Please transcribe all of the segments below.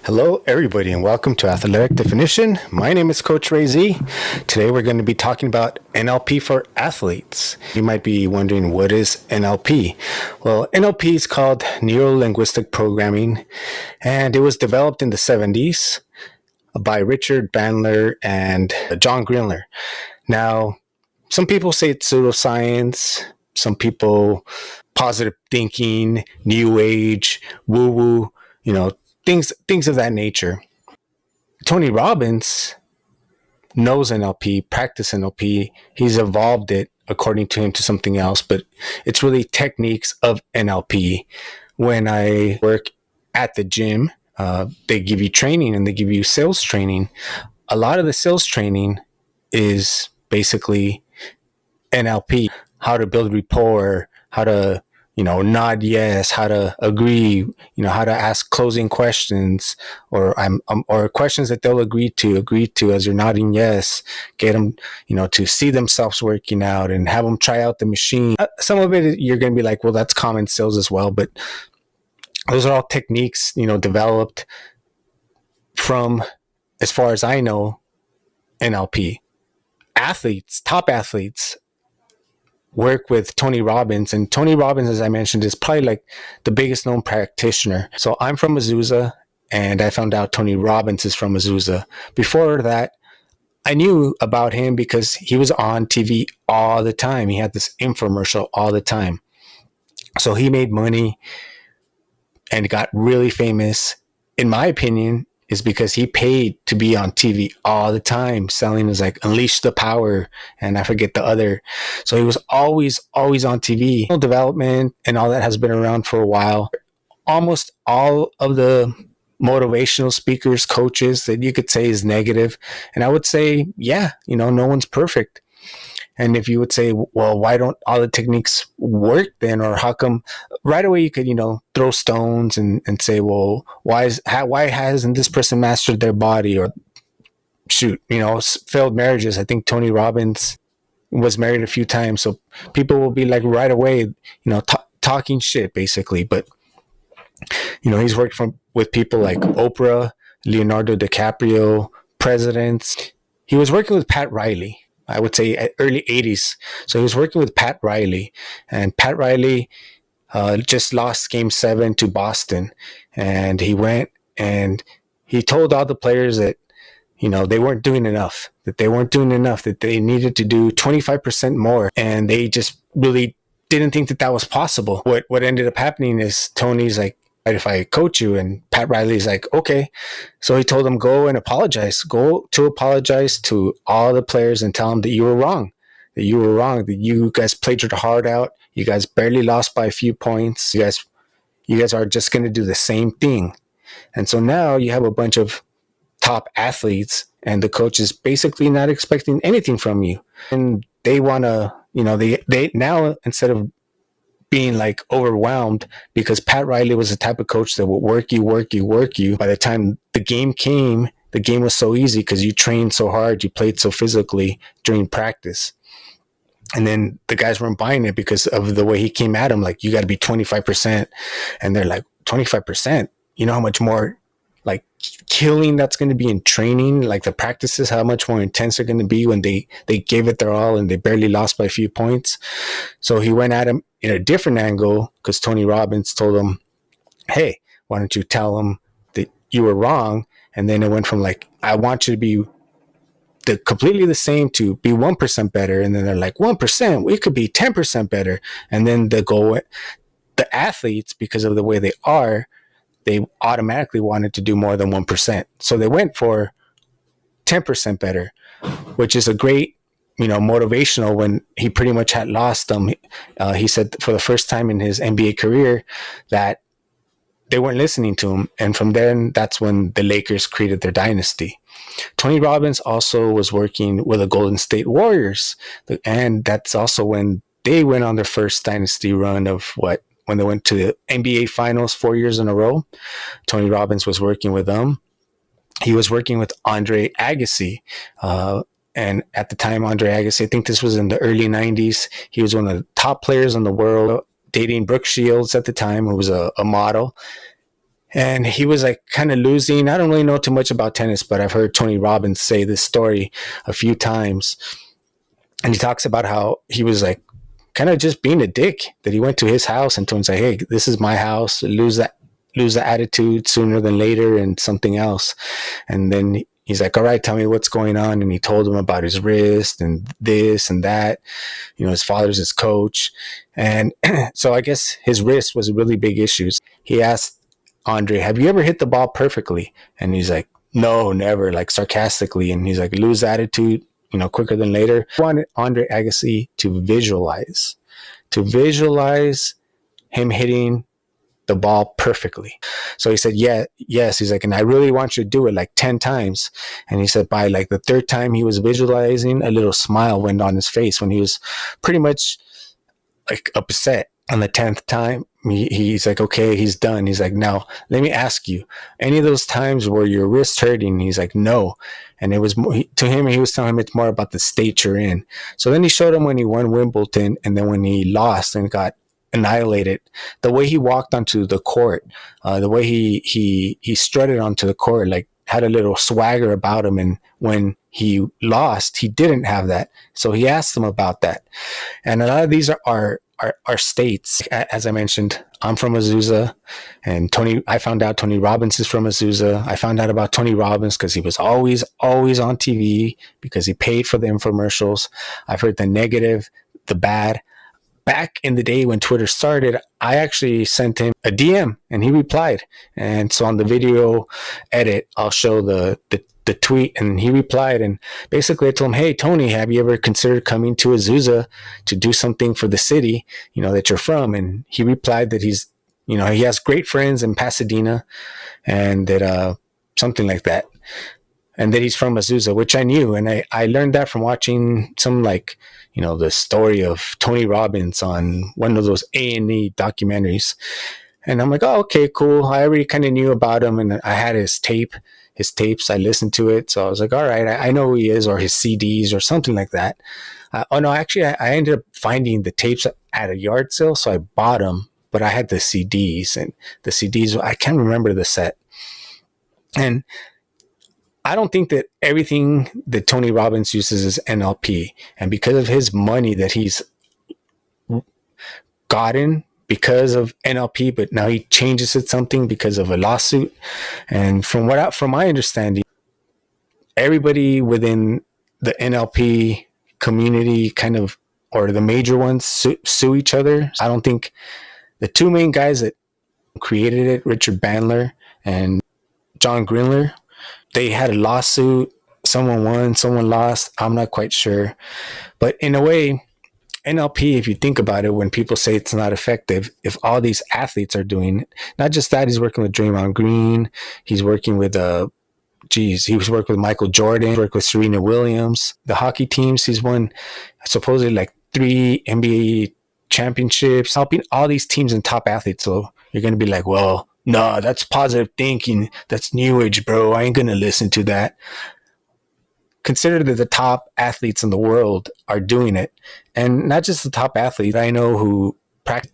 Hello, everybody, and welcome to Athletic Definition. My name is Coach Ray Z. Today, we're going to be talking about NLP for athletes. You might be wondering, what is NLP? Well, NLP is called Neuro-Linguistic Programming, and it was developed in the 70s by Richard Bandler and John Greenler. Now, some people say it's pseudoscience. Some people positive thinking, new age, woo-woo, things of that nature. Tony Robbins knows NLP, practice NLP. He's evolved it, according to him, to something else, but it's really techniques of NLP. When I work at the gym, they give you training and they give you sales training. A lot of the sales training is basically NLP, how to build rapport, how to nod yes, how to agree, how to ask closing questions, or questions that they'll agree to as you're nodding yes, get them, to see themselves working out and have them try out the machine. Some of it you're going to be like, well, that's common sales as well, but those are all techniques, developed from, as far as I know, NLP. Top athletes work with Tony Robbins, and Tony Robbins, as I mentioned, is probably like the biggest known practitioner. So I'm from Azusa, and I found out Tony Robbins is from Azusa. Before that, I knew about him because he was on TV all the time. He had this infomercial all the time. So he made money and got really famous. In my opinion, is because he paid to be on TV all the time, selling his like Unleash the Power, and I forget the other. So he was always on TV. Development and all that has been around for a while. Almost all of the motivational speakers, coaches that you could say is negative. And I would say, yeah, no one's perfect. And if you would say, well, why don't all the techniques work then? Or how come right away you could, throw stones and say, well, why hasn't this person mastered their body? Or shoot, failed marriages. I think Tony Robbins was married a few times. So people will be like right away, talking shit basically. But, he's worked with people like Oprah, Leonardo DiCaprio, presidents. He was working with Pat Riley, I would say early 80s. So he was working with Pat Riley, and Pat Riley just lost game 7 to Boston. And he went and he told all the players that, they weren't doing enough, that they needed to do 25% more. And they just really didn't think that was possible. What ended up happening is Tony's like, if I coach you, and Pat Riley's like, okay. So he told them, go apologize to all the players and tell them that you were wrong, that you guys played your heart out. You guys barely lost by a few points. You guys are just going to do the same thing. And so now you have a bunch of top athletes, and the coach is basically not expecting anything from you. And they want to, they now, instead of being like overwhelmed, because Pat Riley was the type of coach that would work you. By the time the game came, the game was so easy because you trained so hard, you played so physically during practice. And then the guys weren't buying it because of the way he came at them. Like, you got to be 25%. And they're like, 25%? You know how much more like killing that's going to be in training, like the practices, how much more intense they're going to be when they gave it their all and they barely lost by a few points. So he went at him in a different angle, because Tony Robbins told him, hey, why don't you tell them that you were wrong? And then it went from like, I want you to be completely the same to be 1% better. And then they're like, 1%, we could be 10% better. And then the athletes, because of the way they are, they automatically wanted to do more than 1%. So they went for 10% better, which is a great, motivational. When he pretty much had lost them, he said for the first time in his NBA career that they weren't listening to him. And from then, that's when the Lakers created their dynasty. Tony Robbins also was working with the Golden State Warriors. And that's also when they went on their first dynasty run of when they went to the NBA Finals 4 years in a row. Tony Robbins was working with them. He was working with Andre Agassi. And at the time, Andre Agassi, I think this was in the early 90s, he was one of the top players in the world, dating Brooke Shields at the time, who was a model. And he was like kind of losing. I don't really know too much about tennis, but I've heard Tony Robbins say this story a few times. And he talks about how he was like kind of just being a dick, that he went to his house and told him, say, hey, this is my house. Lose the attitude sooner than later and something else. And then he's like, all right, tell me what's going on. And he told him about his wrist and this and that. His father's his coach. And so I guess his wrist was a really big issue. He asked Andre, have you ever hit the ball perfectly? And he's like, no, never, like sarcastically. And he's like, lose attitude, quicker than later. I wanted Andre Agassi to visualize him hitting the ball perfectly. So he said, yes. He's like, and I really want you to do it like 10 times. And he said by like the third time he was visualizing, a little smile went on his face when he was pretty much like upset. On the 10th time, he's like, okay, he's done. He's like, now let me ask you, any of those times where your wrist hurting? He's like, no. And it was more, to him, he was telling him it's more about the state you're in. So then he showed him when he won Wimbledon, and then when he lost and got annihilated, the way he walked onto the court, the way he strutted onto the court, like had a little swagger about him. And when he lost, he didn't have that. So he asked him about that. And a lot of these are states. As I mentioned, I'm from Azusa, and I found out Tony Robbins is from Azusa. I found out about Tony Robbins because he was always on TV because he paid for the infomercials. I've heard the negative, the bad. Back in the day when Twitter started, I actually sent him a DM and he replied. And so on the video edit, I'll show the tweet, and he replied. And basically I told him, hey, Tony, have you ever considered coming to Azusa to do something for the city, that you're from? And he replied that he's, he has great friends in Pasadena, and that something like that. And that he's from Azusa, which I knew. And I learned that from watching some the story of Tony Robbins on one of those A&E documentaries. And I'm like, oh, okay, cool. I already kind of knew about him, and I had his tapes. I listened to it. So I was like, all right, I know who he is, or his CDs or something like that. I ended up finding the tapes at a yard sale. So I bought them, but I had the CDs, and the CDs, I can't remember the set. And I don't think that everything that Tony Robbins uses is NLP. And because of his money that he's gotten because of NLP, but now he changes it something because of a lawsuit. And from my understanding, everybody within the NLP community or the major ones sue each other. I don't think the two main guys that created it, Richard Bandler and John Grindler, they had a lawsuit. Someone won, someone lost. I'm not quite sure. But in a way, NLP, if you think about it, when people say it's not effective, if all these athletes are doing it, not just that, he's working with Draymond Green. He's working with, he was working with Michael Jordan, worked with Serena Williams. The hockey teams, he's won supposedly like 3 NBA championships, helping all these teams and top athletes. So you're going to be like, well, no, that's positive thinking. That's new age, bro. I ain't going to listen to that. Consider that the top athletes in the world are doing it. And not just the top athletes. I know who practice.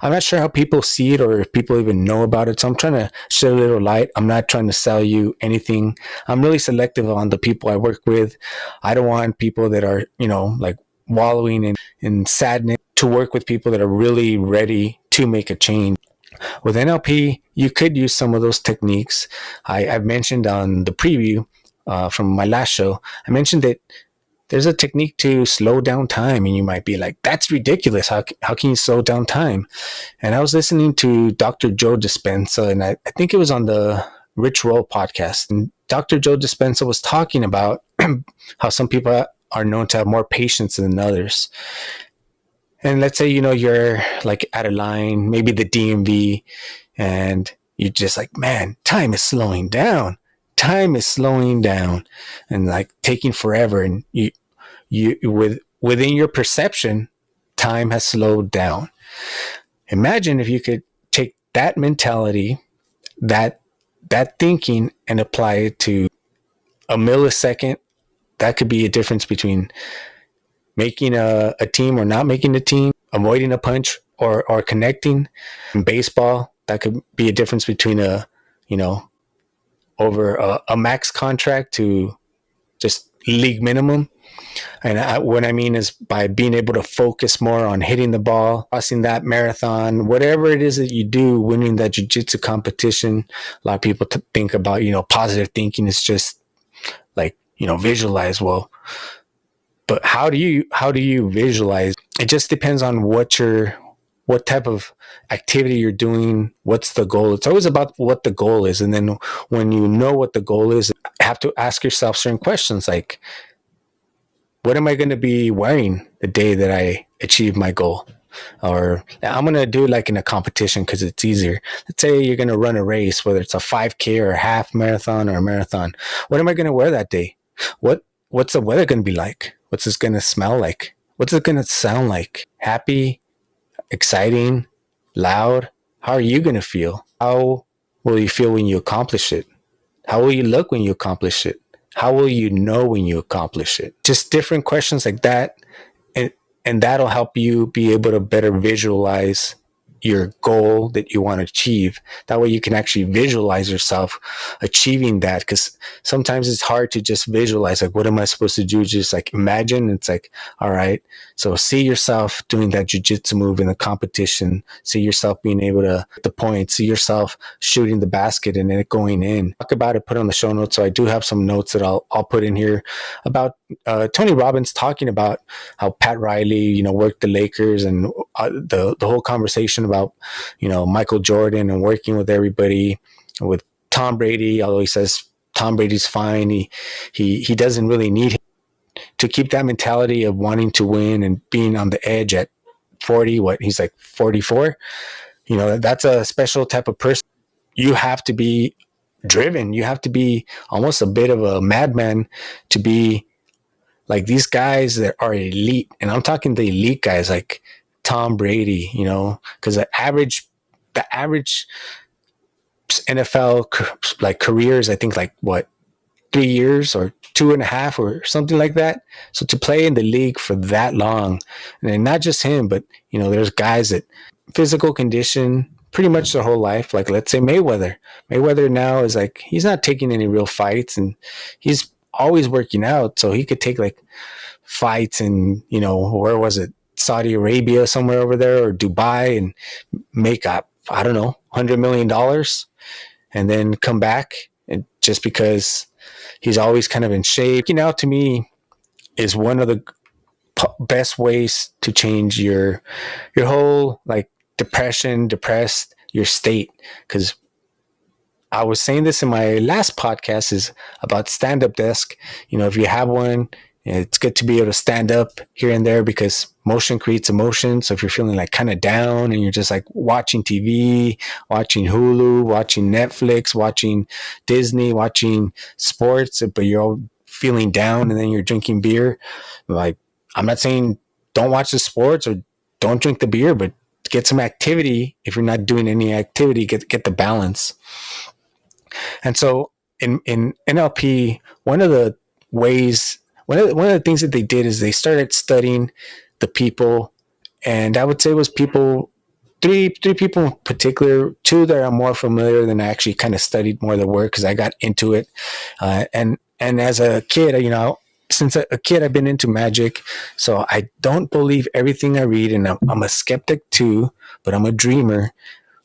I'm not sure how people see it or if people even know about it. So I'm trying to shed a little light. I'm not trying to sell you anything. I'm really selective on the people I work with. I don't want people that are, like wallowing in sadness, to work with people that are really ready to make a change. With NLP, you could use some of those techniques. I've mentioned on the preview from my last show, I mentioned that there's a technique to slow down time. And you might be like, that's ridiculous. How can you slow down time? And I was listening to Dr. Joe Dispenza, and I think it was on the Rich Roll podcast. And Dr. Joe Dispenza was talking about how some people are known to have more patience than others. And let's say, you're like at a line, maybe the DMV, and you're just like, man, time is slowing down. And like taking forever. And within your perception, time has slowed down. Imagine if you could take that mentality, that thinking, and apply it to a millisecond. That could be a difference between making a team or not making a team, avoiding a punch or connecting. In baseball, that could be a difference between you know, over a max contract to just league minimum. And what I mean is by being able to focus more on hitting the ball, crossing that marathon, whatever it is that you do, winning that jiu-jitsu competition. A lot of people think about, positive thinking is just like, visualize. Well, but how do you visualize? It just depends on what type of activity you're doing, what's the goal. It's always about what the goal is. And then when you know what the goal is, you have to ask yourself certain questions like, what am I going to be wearing the day that I achieve my goal? Or I'm going to do like in a competition because it's easier. Let's say you're going to run a race, whether it's a 5K or a half marathon or a marathon. What am I going to wear that day? What's the weather going to be like? What's this going to smell like? What's it going to sound like? Happy, exciting, loud? How are you going to feel? How will you feel when you accomplish it? How will you look when you accomplish it? How will you know when you accomplish it? Just different questions like that. And that'll help you be able to better visualize your goal that you want to achieve. That way you can actually visualize yourself achieving that, because sometimes it's hard to just visualize, like, what am I supposed to do? Just like imagine. It's like, all right, so see yourself doing that jiu-jitsu move in the competition, see yourself being able to hit the point, see yourself shooting the basket and then it going in. Talk about it, put on the show notes. So I do have some notes that I'll put in here about Tony Robbins talking about how Pat Riley, worked the Lakers, and the whole conversation about, Michael Jordan and working with everybody, with Tom Brady, although he says Tom Brady's fine. He doesn't really need him to keep that mentality of wanting to win and being on the edge at 40, he's like 44. That's a special type of person. You have to be driven. You have to be almost a bit of a madman to be like these guys that are elite. And I'm talking the elite guys like Tom Brady, because the average NFL like careers, I think like 3 years or 2.5 or something like that. So to play in the league for that long, and not just him, but there's guys that physical condition pretty much their whole life. Like let's say Mayweather. Mayweather now is like, he's not taking any real fights and he's always working out. So he could take like fights in, where was it? Saudi Arabia, somewhere over there, or Dubai, and make up, I don't know, $100 million and then come back. And just because he's always kind of in shape. Working out to me is one of the best ways to change your whole like depressed your state. Because I was saying this in my last podcast is about stand-up desk. If you have one, it's good to be able to stand up here and there because motion creates emotion. So if you're feeling like kind of down and you're just like watching TV, watching Hulu, watching Netflix, watching Disney, watching sports, but you're all feeling down and then you're drinking beer, like, I'm not saying don't watch the sports or don't drink the beer, but get some activity. If you're not doing any activity, get the balance. And so in NLP, one of the things that they did is they started studying the people, and I would say it was three people in particular, two that I'm more familiar than I actually kind of studied more of the work because I got into it. And as a kid, since a kid, I've been into magic, so I don't believe everything I read, and I'm a skeptic too, but I'm a dreamer.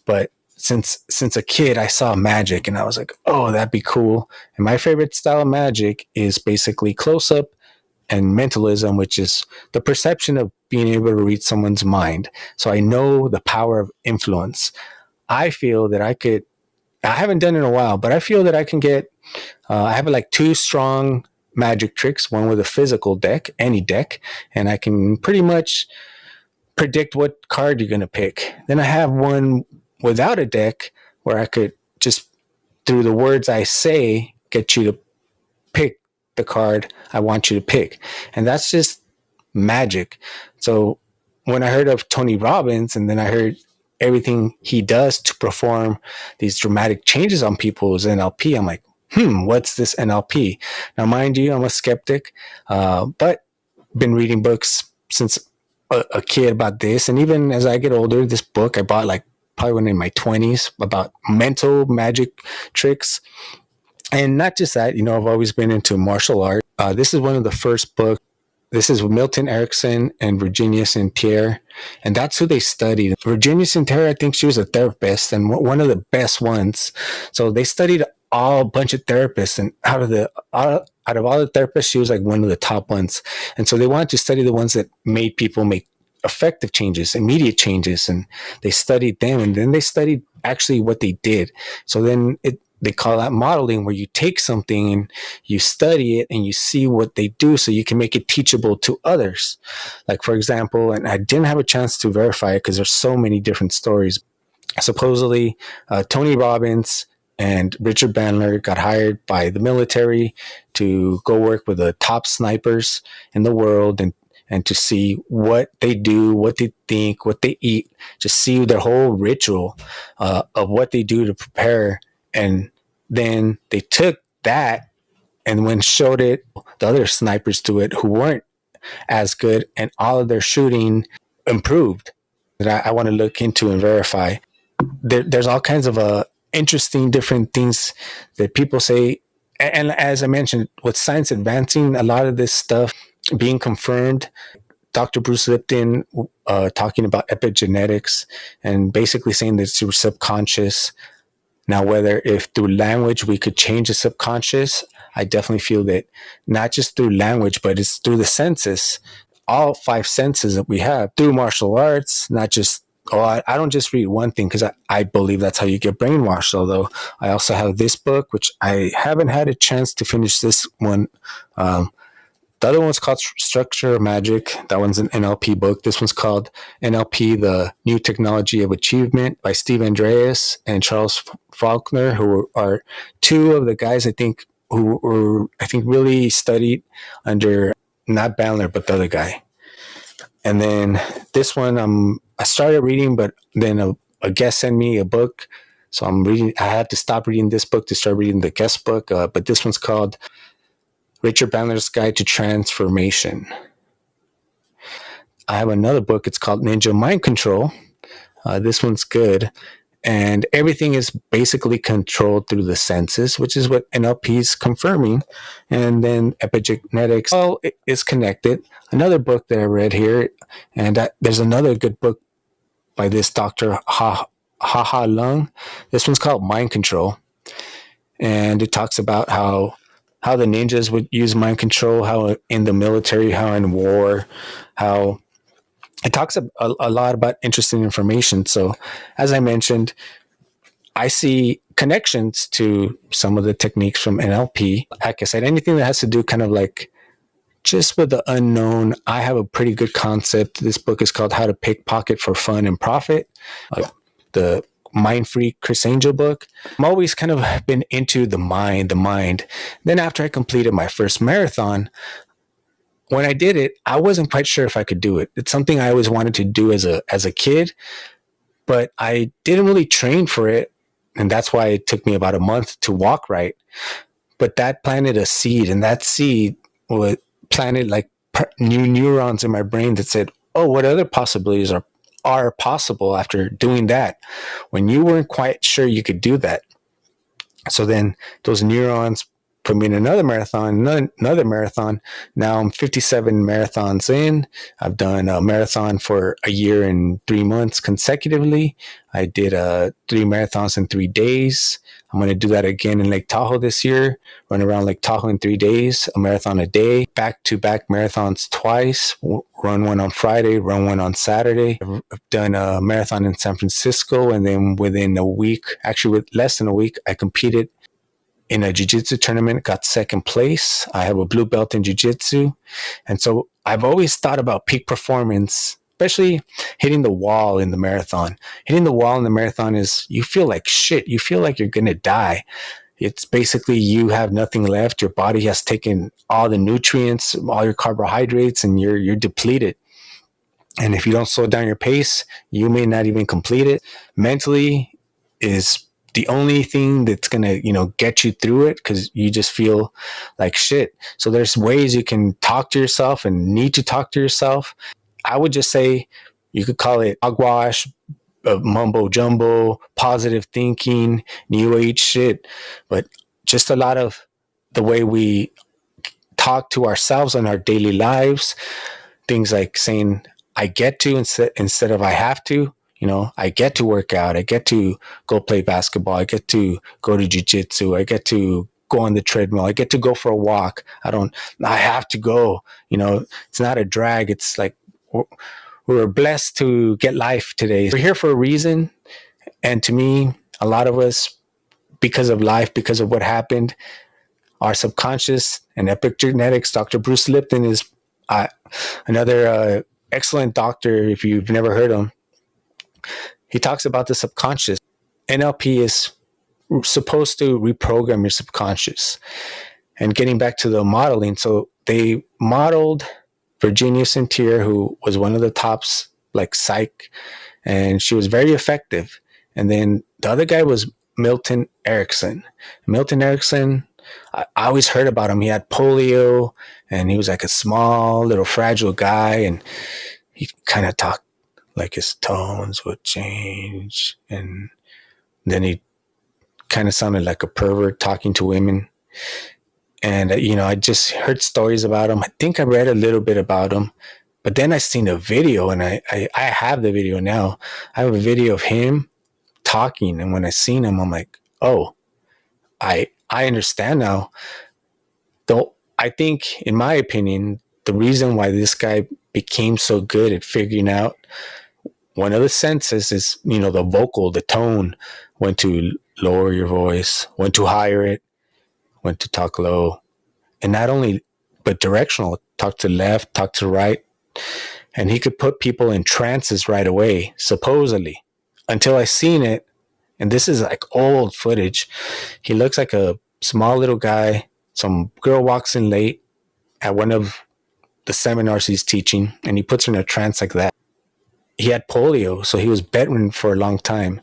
But since a kid, I saw magic and I was like, oh, that'd be cool. And my favorite style of magic is basically close-up and mentalism, which is the perception of being able to read someone's mind. So I know the power of influence. I feel that I haven't done it in a while, but I feel that I can I have like 2 strong magic tricks, one with a physical deck, any deck, and I can pretty much predict what card you're going to pick. Then I have one without a deck where I could just, through the words I say, get you to pick the card I want you to pick. And that's just magic. So when I heard of Tony Robbins and then I heard everything he does to perform these dramatic changes on people's NLP, I'm like, what's this NLP? Now, mind you, I'm a skeptic, but been reading books since a kid about this. And even as I get older, this book I bought like probably when in my 20s about mental magic tricks. And not just that, I've always been into martial art. This is one of the first books. This is Milton Erickson and Virginia Satir, and that's who they studied. Virginia Satir, I think she was a therapist and one of the best ones. So they studied a bunch of therapists, and out of all the therapists, she was like one of the top ones. And so they wanted to study the ones that made people make effective changes, immediate changes, and they studied them, and then they studied actually what they did. So then they call that modeling, where you take something and you study it and you see what they do so you can make it teachable to others. Like, for example, and I didn't have a chance to verify it because there's so many different stories. Supposedly, Tony Robbins and Richard Bandler got hired by the military to go work with the top snipers in the world and to see what they do, what they think, what they eat, just see their whole ritual of what they do to prepare. And then they took that and when showed it the other snipers to it who weren't as good, and all of their shooting improved. That I want to look into and verify. There's all kinds of interesting different things that people say. And as I mentioned, with science advancing, a lot of this stuff being confirmed. Dr. Bruce Lipton talking about epigenetics and basically saying that it's your subconscious. Now, whether if through language we could change the subconscious, I definitely feel that not just through language, but it's through the senses, all 5 senses that we have, through martial arts, not just, I don't just read one thing because I believe that's how you get brainwashed. Although I also have this book, which I haven't had a chance to finish this one. The other one's called Structure of Magic. That one's an NLP book. This one's called NLP, The New Technology of Achievement by Steve Andreas and Charles Faulkner, who are 2 of the guys I think who were really studied under not Bandler, but the other guy. And then this one I started reading, but then a guest sent me a book. So I'm reading. I had to stop reading this book to start reading the guest book. But this one's called Richard Bandler's Guide to Transformation. I have another book. It's called Ninja Mind Control. This one's good. And everything is basically controlled through the senses, which is what NLP is confirming. And then epigenetics, all is connected. Another book that I read here, and there's another good book by this Dr. Ha Lung. This one's called Mind Control. And it talks about how the ninjas would use mind control, how in the military, how in war, how it talks a lot about interesting information. So as I mentioned, I see connections to some of the techniques from NLP. Like I said, anything that has to do kind of like just with the unknown, I have a pretty good concept. This book is called How to Pickpocket for Fun and Profit. The Mind Free Chris Angel book. I'm always kind of been into the mind. Then after I completed my first marathon, when I did it, I wasn't quite sure if I could do it. It's something I always wanted to do as a kid, but I didn't really train for it. And that's why it took me about a month to walk right. But that planted a seed, and that seed planted like new neurons in my brain that said, oh, what other possibilities are possible after doing that when you weren't quite sure you could do that. So then those neurons put me in another marathon. Now I'm 57 marathons in. I've done a marathon for a year and 3 months consecutively. I did 3 marathons in 3 days. I'm going to do that again in Lake Tahoe this year, run around Lake Tahoe in 3 days, a marathon a day, back-to-back marathons twice, run one on Friday, run one on Saturday. I've done a marathon in San Francisco, and then within a week, actually with less than a week, I competed in a jiu-jitsu tournament, got second place. I have a blue belt in jiu-jitsu. And so I've always thought about peak performance, especially hitting the wall in the marathon. Hitting the wall in the marathon is, you feel like shit. You feel like you're going to die. It's basically you have nothing left. Your body has taken all the nutrients, all your carbohydrates, and you're depleted. And if you don't slow down your pace, you may not even complete it. Mentally is the only thing that's going to, get you through it, because you just feel like shit. So there's ways you can talk to yourself and need to talk to yourself. I would just say you could call it hogwash, mumbo jumbo, positive thinking, new age shit, but just a lot of the way we talk to ourselves in our daily lives. Things like saying I get to instead of I have to. I get to work out. I get to go play basketball. I get to go to jiu-jitsu. I get to go on the treadmill. I get to go for a walk. I have to go. It's not a drag. It's like we're blessed to get life today. We're here for a reason. And to me, a lot of us, because of life, because of what happened, our subconscious and epigenetics, Dr. Bruce Lipton is another excellent doctor. If you've never heard him, he talks about the subconscious. NLP is supposed to reprogram your subconscious. And getting back to the modeling, so they modeled Virginia Satir, who was one of the tops, like psych, and she was very effective. And then the other guy was Milton Erickson. Milton Erickson, I always heard about him. He had polio, and he was like a small, little, fragile guy, and he kind of talked like his tones would change, and then he kind of sounded like a pervert talking to women. And, I just heard stories about him. I think I read a little bit about him, but then I seen a video, and I have the video now. I have a video of him talking, and when I seen him, I'm like, oh, I understand now. Though I think, in my opinion, the reason why this guy became so good at figuring out one of the senses is, the vocal, the tone, when to lower your voice, when to higher it, when to talk low. And not only, but directional, talk to left, talk to right. And he could put people in trances right away, supposedly, until I seen it. And this is like old footage. He looks like a small little guy. Some girl walks in late at one of the seminars he's teaching, and he puts her in a trance like that. He had polio, so he was bedridden for a long time.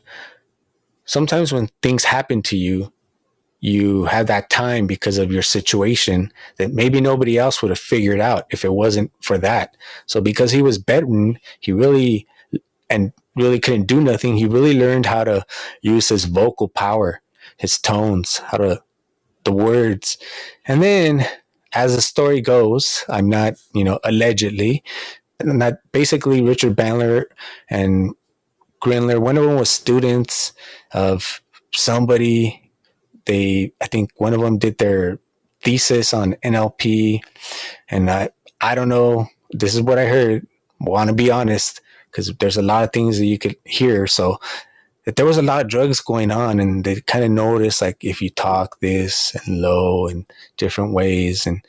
Sometimes when things happen to you, you have that time because of your situation that maybe nobody else would have figured out if it wasn't for that. So because he was bedridden, he really couldn't do nothing. He really learned how to use his vocal power, his tones, the words. And then, as the story goes, I'm not, allegedly, and that basically Richard Bandler and Grindler, one of them was students of somebody. I think one of them did their thesis on NLP, and I don't know. This is what I heard. Want to be honest, because there's a lot of things that you could hear. So that there was a lot of drugs going on, and they kind of noticed, like, if you talk this and low and different ways, and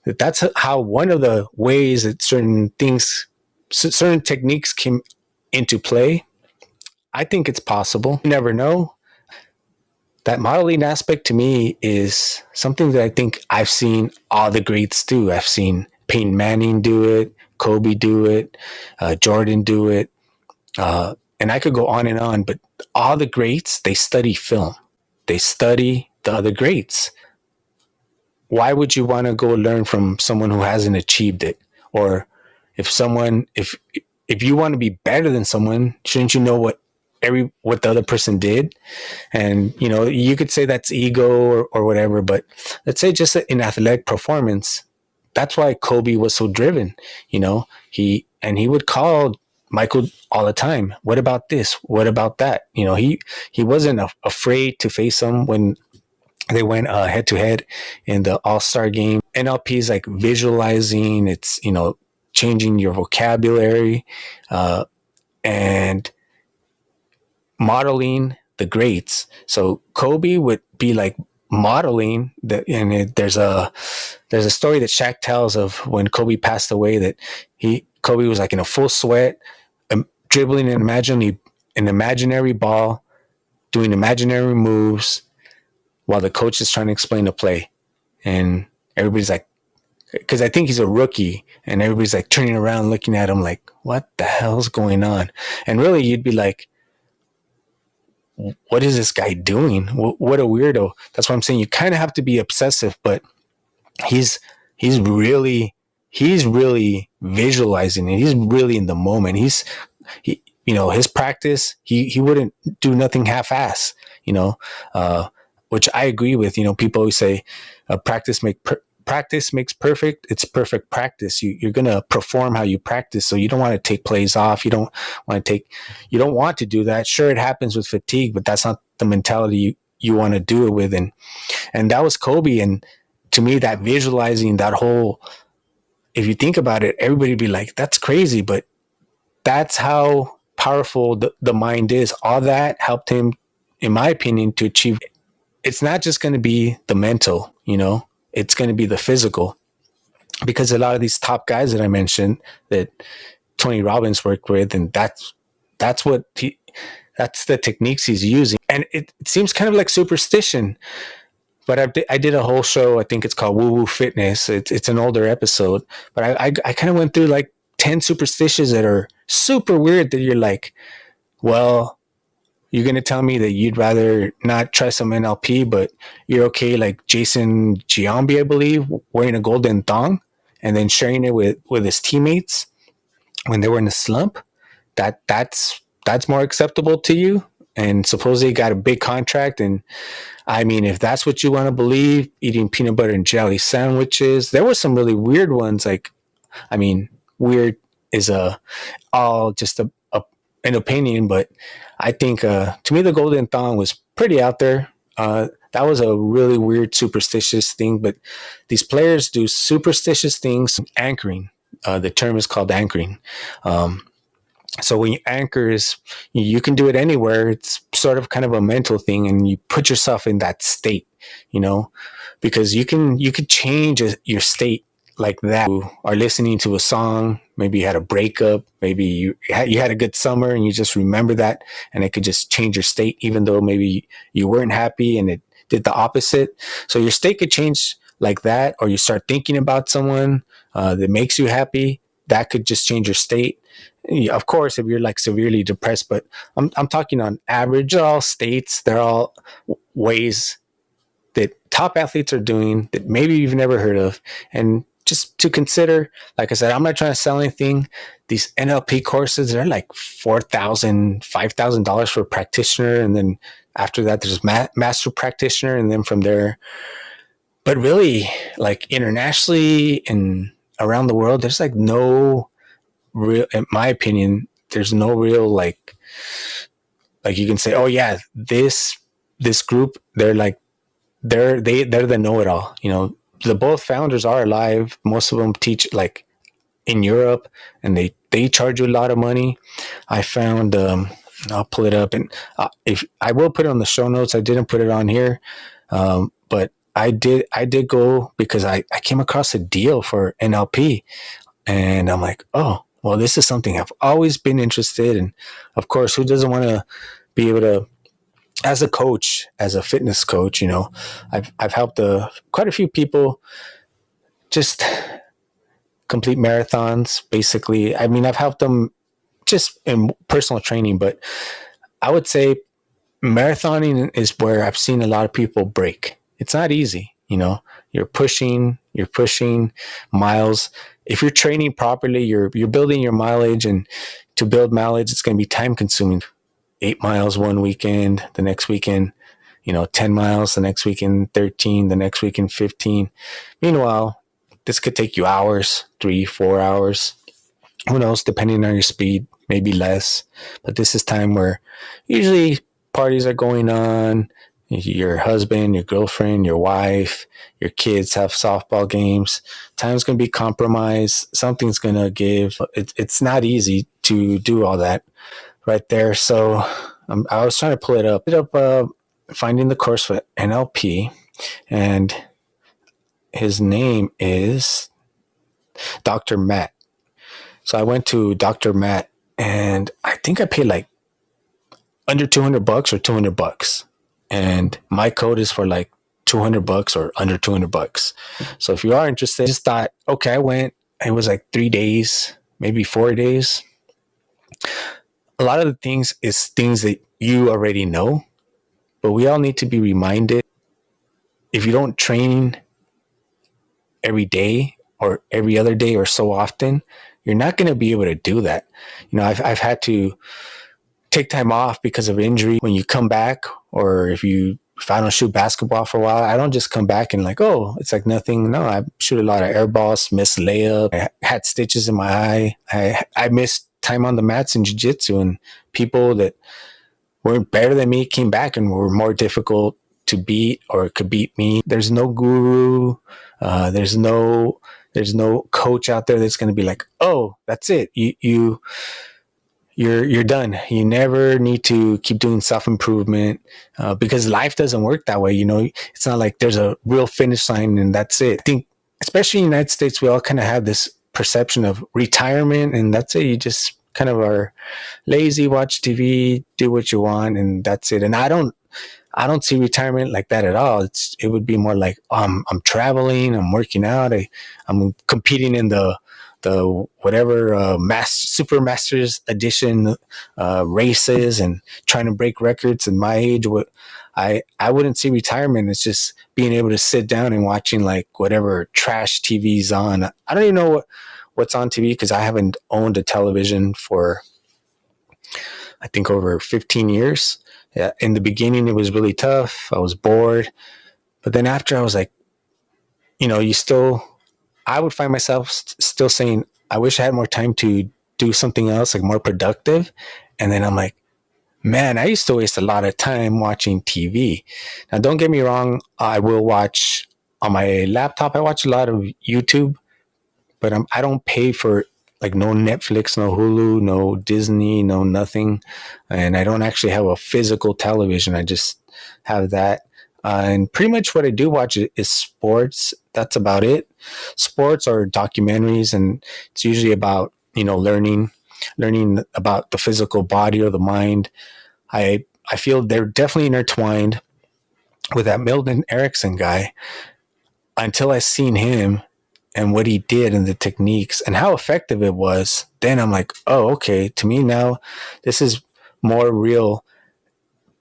that's how one of the ways that certain techniques came into play. I think it's possible. You never know. That modeling aspect to me is something that I think I've seen all the greats do. I've seen Peyton Manning do it, Kobe do it, Jordan do it, and I could go on, but all the greats, they study film. They study the other greats. Why would you want to go learn from someone who hasn't achieved it? Or if you want to be better than someone, shouldn't you know what the other person did? And you could say that's ego or whatever, but let's say just in athletic performance, that's why Kobe was so driven. He would call Michael all the time. What about this? What about that? He wasn't afraid to face him when they went head to head in the All-Star game. NLP is like visualizing. It's, changing your vocabulary, and modeling the greats. So Kobe would be like modeling there's a story that Shaq tells of when Kobe passed away, that Kobe was like in a full sweat, dribbling an imaginary ball, doing imaginary moves while the coach is trying to explain the play. And everybody's like, because I think he's a rookie, and everybody's like turning around looking at him like, what the hell's going on? And really, you'd be like, what is this guy doing? What a weirdo. That's why I'm saying you kind of have to be obsessive, but he's really visualizing it. He's really in the moment. His practice, he wouldn't do nothing half-ass, which I agree with. People always say, practice makes perfect. It's perfect practice. You're going to perform how you practice. So you don't want to take plays off. You don't want to do that. Sure, it happens with fatigue, but that's not the mentality you want to do it with. And that was Kobe. And to me, that visualizing that whole, if you think about it, everybody would be like, that's crazy. But that's how powerful the mind is. All that helped him, in my opinion, to achieve. It's not just going to be the mental, it's going to be the physical, because a lot of these top guys that I mentioned that Tony Robbins worked with, and that's the techniques he's using. And it seems kind of like superstition, but I did a whole show. I think it's called Woo Woo Fitness. It's an older episode, but I kind of went through like 10 superstitions that are super weird, that you're like, well, you're going to tell me that you'd rather not try some NLP, but you're okay, like Jason Giambi, I believe, wearing a golden thong and then sharing it with his teammates when they were in a slump. That's more acceptable to you. And supposedly got a big contract. And I mean, if that's what you want to believe, eating peanut butter and jelly sandwiches, there were some really weird ones. Like, I mean, weird is all just an opinion, but I think to me the golden thong was pretty out there. That was a really weird superstitious thing, but these players do superstitious things. Anchoring, the term is called anchoring. So when you anchor, you can do it anywhere. It's sort of kind of a mental thing, and you put yourself in that state, because you could change your state like that. You are listening to a song, maybe you had a breakup, maybe you had a good summer and you just remember that, and it could just change your state, even though maybe you weren't happy and it did the opposite. So your state could change like that, or you start thinking about someone that makes you happy. That could just change your state. Of course, if you're like severely depressed, but I'm talking on average. All states, they're all ways that top athletes are doing that maybe you've never heard of. And just to consider, like I said, I'm not trying to sell anything. These NLP courses, they're like $4,000, $5,000 for a practitioner. And then after that, there's master practitioner. And then from there, but really, like internationally and around the world, there's like no real, in my opinion, there's no real like you can say, oh yeah, this group, they're the know-it-all. The both founders are alive. Most of them teach like in Europe, and they charge you a lot of money. I found I'll pull it up, and if I will put it on the show notes. I didn't put it on here, but I did go because I came across a deal for NLP, and I'm like, oh well, this is something I've always been interested in. Of course, who doesn't want to be able to, as a coach, as a fitness coach, I've helped quite a few people just complete marathons. Basically, I mean, I've helped them just in personal training, but I would say marathoning is where I've seen a lot of people break. It's not easy, You're pushing miles. If you're training properly, you're building your mileage, and to build mileage, it's going to be time consuming. 8 miles one weekend, the next weekend, 10 miles, the next weekend, 13, the next weekend, 15. Meanwhile, this could take you hours, 3-4 hours. Who knows, depending on your speed, maybe less. But this is time where usually parties are going on. Your husband, your girlfriend, your wife, your kids have softball games. Time's going to be compromised. Something's going to give. It's not easy to do all that right there. So I was trying to pull it up. Finding the course for NLP, and his name is Dr. Matt. So I went to Dr. Matt, and I think I paid like under $200 or $200. And my code is for like $200 or under $200. So if you are interested, I just thought, okay, I went. It was like 3 days, maybe 4 days. A lot of the things is things that you already know, but we all need to be reminded. If you don't train every day or every other day or so often, you're not going to be able to do that. I've had to take time off because of injury. When you come back, or if I don't shoot basketball for a while, I don't just come back and like, oh, it's like nothing. No, I shoot a lot of air balls, miss layup. I had stitches in my eye. I missed time on the mats in jiu-jitsu, and people that were better than me came back and were more difficult to beat or could beat me. There's no guru. There's no coach out there that's going to be like, oh, that's it. You're done. You never need to keep doing self-improvement because life doesn't work that way. It's not like there's a real finish line and that's it. I think, especially in the United States, we all kind of have this perception of retirement and that's it. You just kind of are lazy, watch TV, do what you want, and that's it. And I don't see retirement like that at all. It would be more like I'm traveling, I'm working out, I'm competing in the whatever super masters edition races and trying to break records. And my age, I wouldn't see retirement. It's just being able to sit down and watching like whatever trash TV's on. I don't even know what's on TV because I haven't owned a television for I think over 15 years. Yeah, in the beginning it was really tough. I was bored, but then after I was like, I would find myself still saying, I wish I had more time to do something else, like more productive. And then I'm like, man, I used to waste a lot of time watching TV. Now, don't get me wrong. I will watch on my laptop. I watch a lot of YouTube, but I don't pay for like no Netflix, no Hulu, no Disney, no nothing. And I don't actually have a physical television. I just have that. And pretty much what I do watch is sports. That's about it. Sports or documentaries. And it's usually about, learning about the physical body or the mind. I feel they're definitely intertwined with that Milton Erickson guy until I seen him and what he did and the techniques and how effective it was. Then I'm like, oh, okay. To me now, this is more real.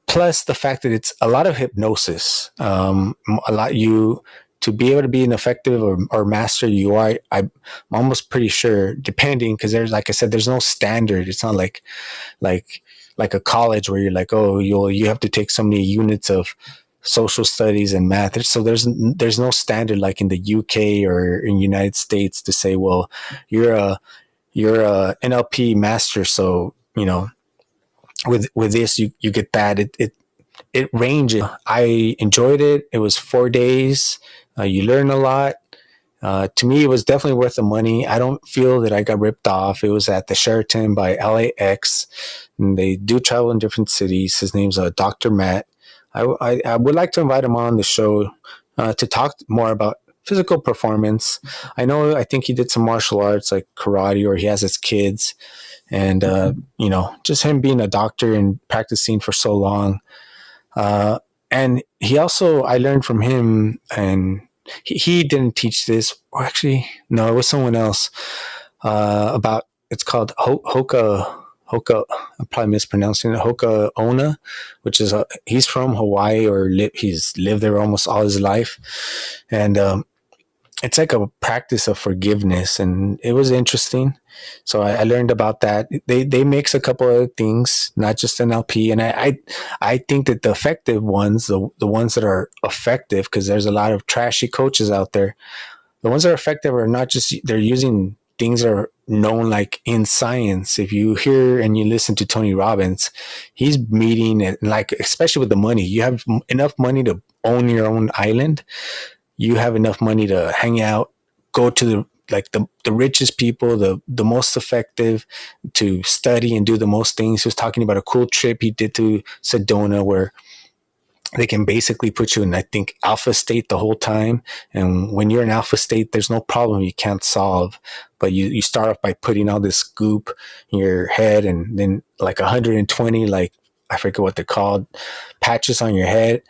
Plus the fact that it's a lot of hypnosis, to be able to be an effective or master UI. I'm almost pretty sure, depending, because there's, like I said, there's no standard. It's not like a college where you're like, oh, you have to take so many units of social studies and math. So there's no standard like in the UK or in United States to say, well, you're a NLP master, so with this you get that. It ranges. I enjoyed it. It was 4 days. You learn a lot. To me, it was definitely worth the money. I don't feel that I got ripped off. It was at the Sheraton by LAX, and they do travel in different cities. His name's Dr. Matt. I would like to invite him on the show to talk more about physical performance. I think he did some martial arts like karate, or he has his kids. And, just him being a doctor and practicing for so long. And he also, I learned from him, and he didn't teach this, or actually, no, it was someone else, about, it's called Hoka, I'm probably mispronouncing it, Hoka Ona, which is, he's from Hawaii, or he's lived there almost all his life. And, it's like a practice of forgiveness, and it was interesting. So I learned about that. They mix a couple of things, not just NLP. And I think that the effective ones, the ones that are effective, because there's a lot of trashy coaches out there. The ones that are effective are not just, they're using things that are known like in science. If you hear and you listen to Tony Robbins, he's meeting it, like, especially with the money. You have enough money to own your own island. You have enough money to hang out, go to the richest people, the most effective, to study and do the most things. He was talking about a cool trip he did to Sedona where they can basically put you in, I think, alpha state the whole time. And when you're in alpha state, there's no problem you can't solve. But you start off by putting all this goop in your head, and then like 120, like, I forget what they're called, patches on your head.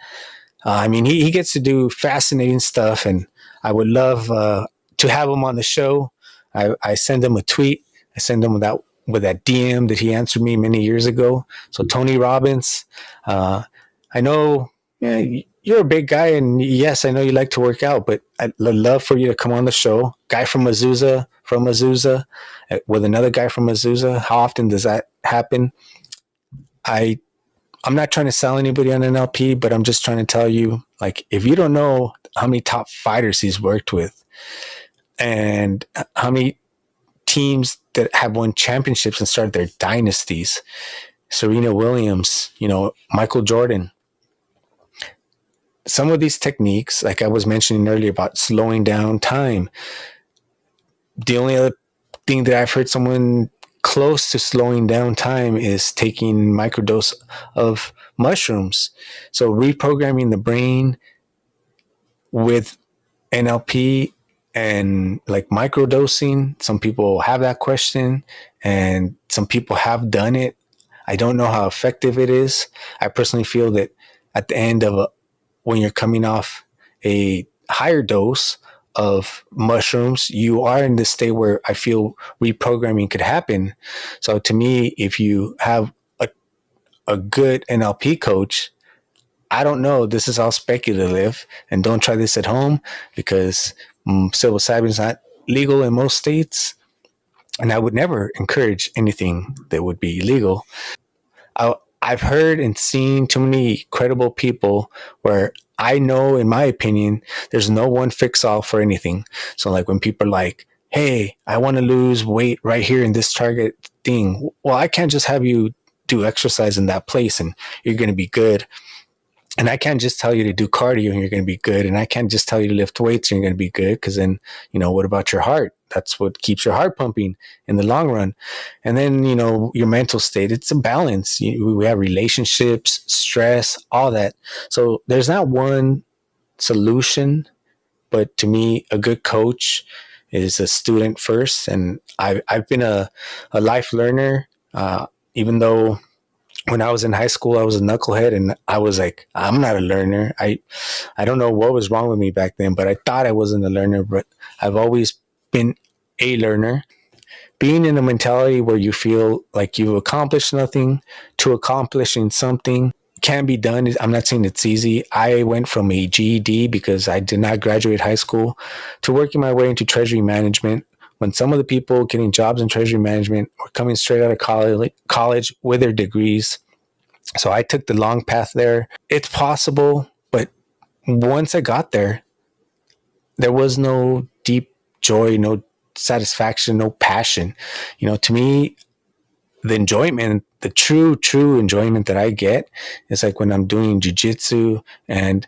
He gets to do fascinating stuff, and I would love to have him on the show. I send him a tweet. I send him with that DM that he answered me many years ago. So Tony Robbins, I know, you're a big guy, and yes, I know you like to work out, but I'd love for you to come on the show. Guy from Azusa, with another guy from Azusa. How often does that happen? I I'm not trying to sell anybody on NLP, but I'm just trying to tell you, like, if you don't know how many top fighters he's worked with and how many teams that have won championships and started their dynasties, Serena Williams, Michael Jordan, some of these techniques, like I was mentioning earlier about slowing down time, the only other thing that I've heard someone close to slowing down time is taking microdose of mushrooms. So reprogramming the brain with NLP and like microdosing. Some people have that question and some people have done it. I don't know how effective it is. I personally feel that at the end of when you're coming off a higher dose of mushrooms, you are in this state where I feel reprogramming could happen. So to me, if you have a good NLP coach, I don't know. This is all speculative, and don't try this at home because psilocybin is not legal in most states, and I would never encourage anything that would be illegal. I've heard and seen too many credible people where I know, in my opinion, there's no one fix all for anything. So, like when people are like, "Hey, I want to lose weight right here in this target thing," well, I can't just have you do exercise in that place and you're going to be good. And I can't just tell you to do cardio and you're going to be good. And I can't just tell you to lift weights and you're going to be good. Because then, what about your heart? That's what keeps your heart pumping in the long run. And then, your mental state, it's a balance. We have relationships, stress, all that. So there's not one solution. But to me, a good coach is a student first. And I've been a life learner, even though when I was in high school, I was a knucklehead and I was like, I'm not a learner. I don't know what was wrong with me back then, but I thought I wasn't a learner, but I've always been a learner. Being in a mentality where you feel like you've accomplished nothing to accomplishing something can be done. I'm not saying it's easy. I went from a GED because I did not graduate high school to working my way into treasury management when some of the people getting jobs in treasury management were coming straight out of college with their degrees. So I took the long path there. It's possible, but once I got there, there was no deep joy, no satisfaction, no passion. To me, the enjoyment, the true enjoyment that I get is like when I'm doing jujitsu. And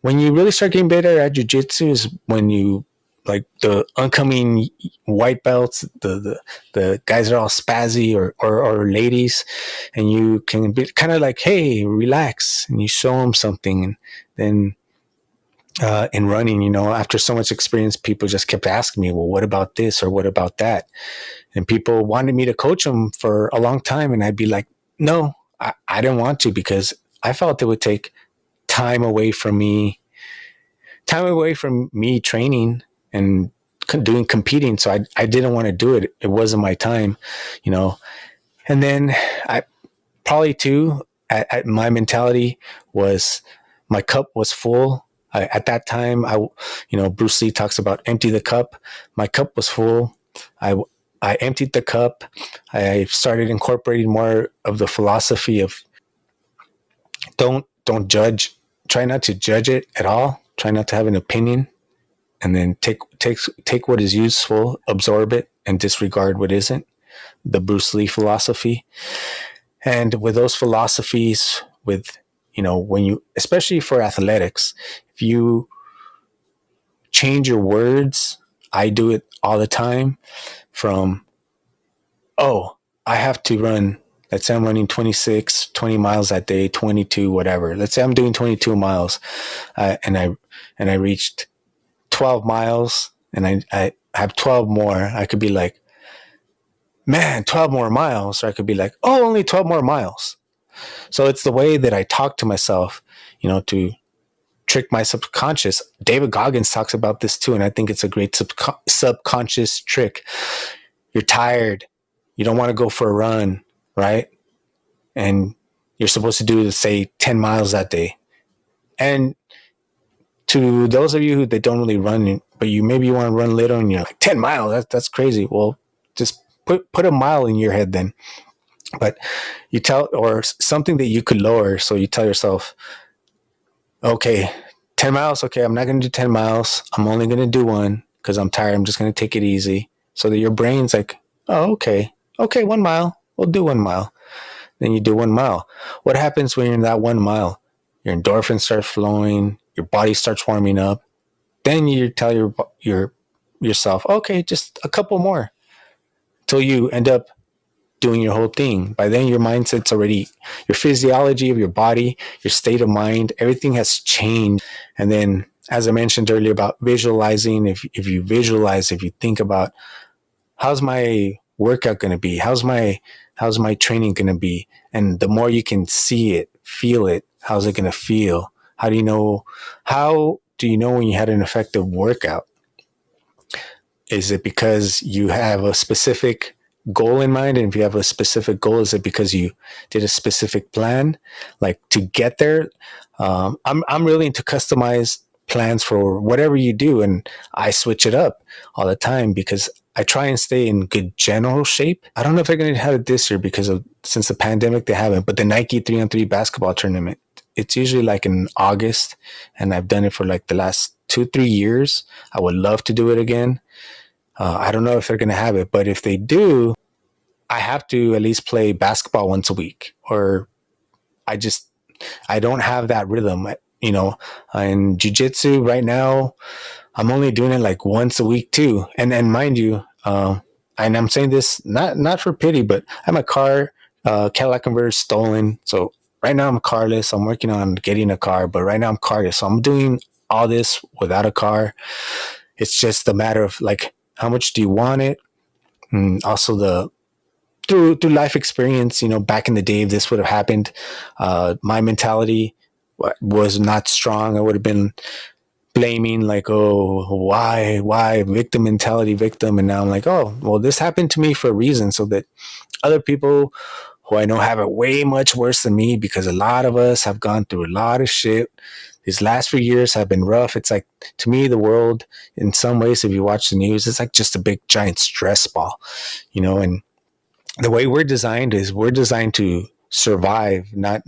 when you really start getting better at jujitsu is when you, like, the oncoming white belts, the guys are all spazzy or ladies, and you can be kind of like, hey, relax, and you show them something. And then in running, after so much experience, people just kept asking me, well, what about this or what about that? And people wanted me to coach them for a long time. And I'd be like, no, I didn't want to, because I felt it would take time away from me training and doing competing. So I didn't want to do it. It wasn't my time, And then I probably too, at my mentality was my cup was full. At that time, Bruce Lee talks about empty the cup. My cup was full. I emptied the cup. I started incorporating more of the philosophy of don't judge. Try not to judge it at all. Try not to have an opinion, and then take what is useful, absorb it, and disregard what isn't. The Bruce Lee philosophy. And with those philosophies, when you, especially for athletics, if you change your words, I do it all the time, from, oh, I have to run, let's say I'm running 20 miles that day, 22, whatever. Let's say I'm doing 22 miles, and I reached 12 miles and I have 12 more. I could be like, man, 12 more miles. Or I could be like, oh, only 12 more miles. So it's the way that I talk to myself, to trick my subconscious. David Goggins talks about this too, and I think it's a great subconscious trick. You're tired. You don't want to go for a run, right? And you're supposed to do, say, 10 miles that day. And to those of you that don't really run, but you maybe you want to run little and you're like 10 miles, that's crazy. Well, just put a mile in your head then. But you tell, or something that you could lower. So you tell yourself, okay, 10 miles. Okay, I'm not going to do 10 miles. I'm only going to do one because I'm tired. I'm just going to take it easy. So that your brain's like, oh, okay. Okay, 1 mile. We'll do 1 mile. Then you do 1 mile. What happens when you're in that 1 mile? Your endorphins start flowing. Your body starts warming up. Then you tell yourself, okay, just a couple more till you end up doing your whole thing. By then, your mindset's already, your physiology of your body, your state of mind, everything has changed. And then, as I mentioned earlier about visualizing, if you visualize, if you think about how's my workout going to be, how's my training going to be, and the more you can see it, feel it, how's it going to feel? How do you know when you had an effective workout? Is it because you have a specific goal in mind? And if you have a specific goal, is it because you did a specific plan, like to get there? I'm really into customized plans for whatever you do, and I switch it up all the time because I try and stay in good general shape. I don't know if they're going to have it this year since the pandemic, they haven't, but the Nike 3-on-3 basketball tournament, it's usually like in August, and I've done it for like the last 2-3 years. I would love to do it again. I don't know if they're going to have it, but if they do, I have to at least play basketball once a week, or I don't have that rhythm. In jiu-jitsu right now, I'm only doing it like once a week too. And mind you, and I'm saying this not for pity, but I have my car, Cadillac converter stolen. So right now I'm carless. I'm working on getting a car, but right now I'm carless. So I'm doing all this without a car. It's just a matter of like, how much do you want it? And also through life experience, back in the day, if this would have happened, my mentality was not strong. I would have been blaming like, oh, why victim mentality, victim. And now I'm like, oh, well, this happened to me for a reason, so that other people who I know have it way much worse than me, because a lot of us have gone through a lot of shit. These last few years have been rough. It's like, to me, the world, in some ways, if you watch the news, it's like just a big giant stress ball, and the way we're designed is we're designed to survive, not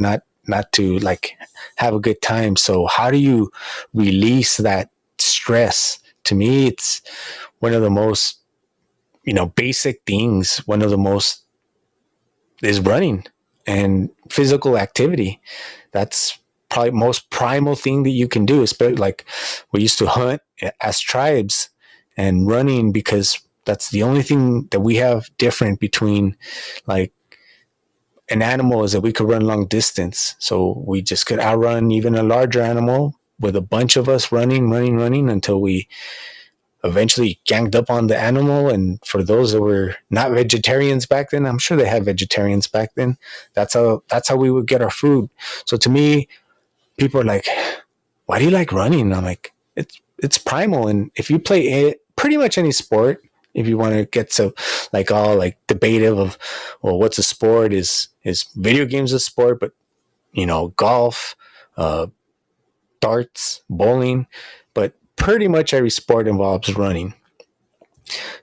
to like have a good time. So how do you release that stress? To me, it's one of the most, basic things. One of the most is running and physical activity. That's probably most primal thing that you can do. Especially like we used to hunt as tribes, and running, because that's the only thing that we have different between like an animal, is that we could run long distance. So we just could outrun even a larger animal with a bunch of us running until we eventually ganged up on the animal. And for those that were not vegetarians back then, I'm sure they had vegetarians back then, that's how we would get our food. So to me, people are like, why do you like running? I'm like, it's primal. And if you play pretty much any sport, if you want to get so like all like debative of, well, what's a sport? Is video games a sport? But golf, darts, bowling, but pretty much every sport involves running.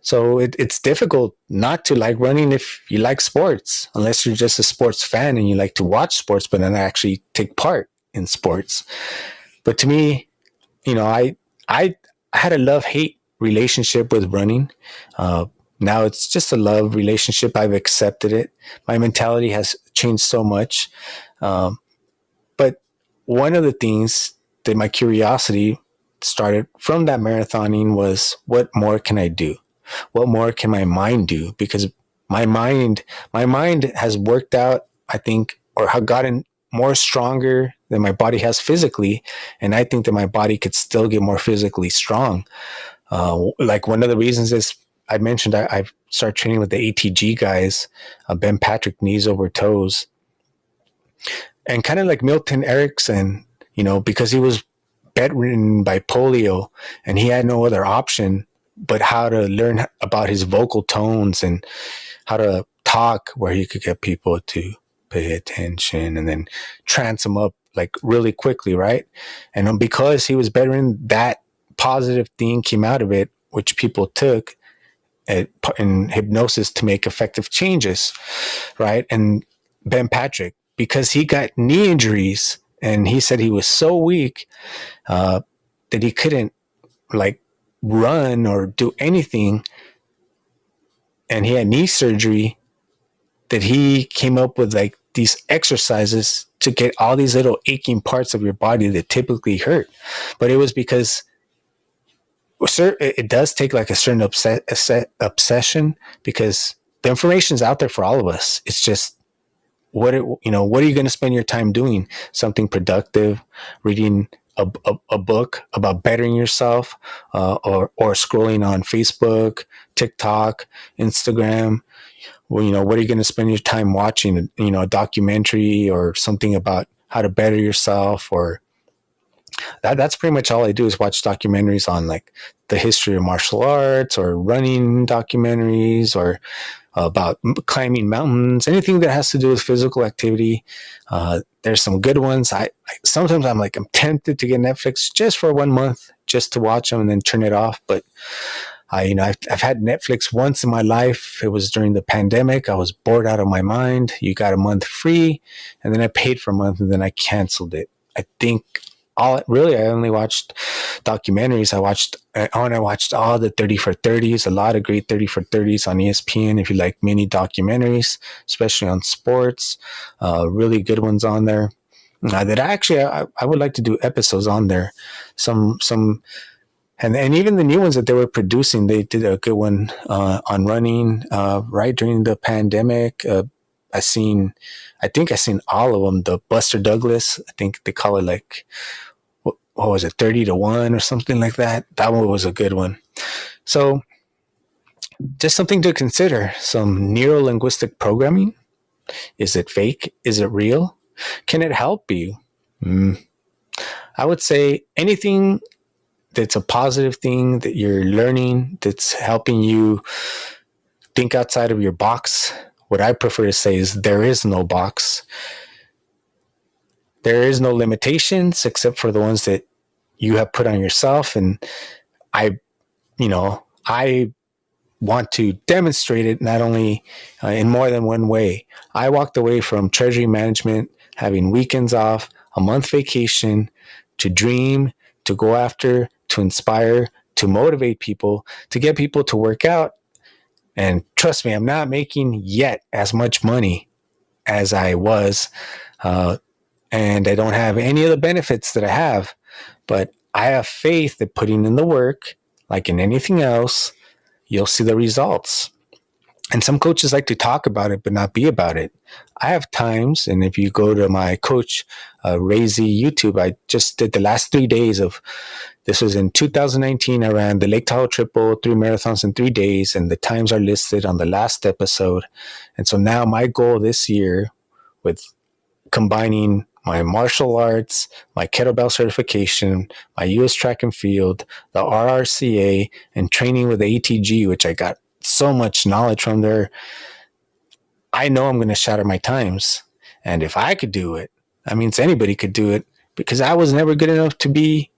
So it's difficult not to like running if you like sports, unless you're just a sports fan and you like to watch sports, but then actually take part in sports. But to me, I had a love-hate relationship with running. Now it's just a love relationship. I've accepted it. My mentality has changed so much. But one of the things that my curiosity started from that marathoning was, what more can I do? What more can my mind do? Because my mind has worked out, I think, or have gotten more stronger than my body has physically. And I think that my body could still get more physically strong. Like one of the reasons is, I mentioned I started training with the ATG guys, Ben Patrick, knees over toes. And kind of like Milton Erickson, because he was bedridden by polio and he had no other option but how to learn about his vocal tones and how to talk, where he could get people to pay attention and then trance them up like really quickly, right? And because he was bettering, that positive thing came out of it, which people took in hypnosis to make effective changes, right? And Ben Patrick, because he got knee injuries and he said he was so weak that he couldn't like run or do anything, and he had knee surgery, that he came up with like these exercises to get all these little aching parts of your body that typically hurt. But it was because it does take like a certain obsession, because the information is out there for all of us. It's just what are you going to spend your time doing? Something productive, reading a book about bettering yourself, or scrolling on Facebook, TikTok, Instagram. Well, what are you going to spend your time watching? A documentary or something about how to better yourself, or that's pretty much all I do is watch documentaries on like the history of martial arts, or running documentaries, or about climbing mountains, anything that has to do with physical activity. There's some good ones. Sometimes I'm tempted to get Netflix just for 1 month, just to watch them and then turn it off. But I've had Netflix once in my life. It was during the pandemic. I was bored out of my mind. You got a month free, and then I paid for a month, and then I canceled it. I think I only watched documentaries. I watched all the 30 for 30s, a lot of great 30 for 30s on ESPN. If you like mini documentaries, especially on sports, really good ones on there. That I would like to do episodes on there. Some. And even the new ones that they were producing, they did a good one on running right during the pandemic. I think I seen all of them. The Buster Douglas, I think they call it like, what was it, 30-1 or something like that. That one was a good one. So just something to consider. Some neuro-linguistic programming. Is it fake? Is it real? Can it help you? I would say anything that's a positive thing that you're learning, that's helping you think outside of your box. What I prefer to say is there is no box. There is no limitations except for the ones that you have put on yourself. And I want to demonstrate it not only in more than one way. I walked away from treasury management, having weekends off, a month vacation, to dream, to go after, to inspire, to motivate people, to get people to work out. And trust me, I'm not making yet as much money as I was. And I don't have any of the benefits that I have. But I have faith that putting in the work, like in anything else, you'll see the results. And some coaches like to talk about it, but not be about it. I have times, and if you go to my coach, Ray Z YouTube, I just did the last 3 days of, this was in 2019. I ran the Lake Tahoe Triple, 3 marathons in 3 days, and the times are listed on the last episode. And so now my goal this year, with combining my martial arts, my kettlebell certification, my US track and field, the RRCA, and training with the ATG, which I got so much knowledge from there, I know I'm going to shatter my times. And if I could do it, that means anybody could do it, because I was never good enough to be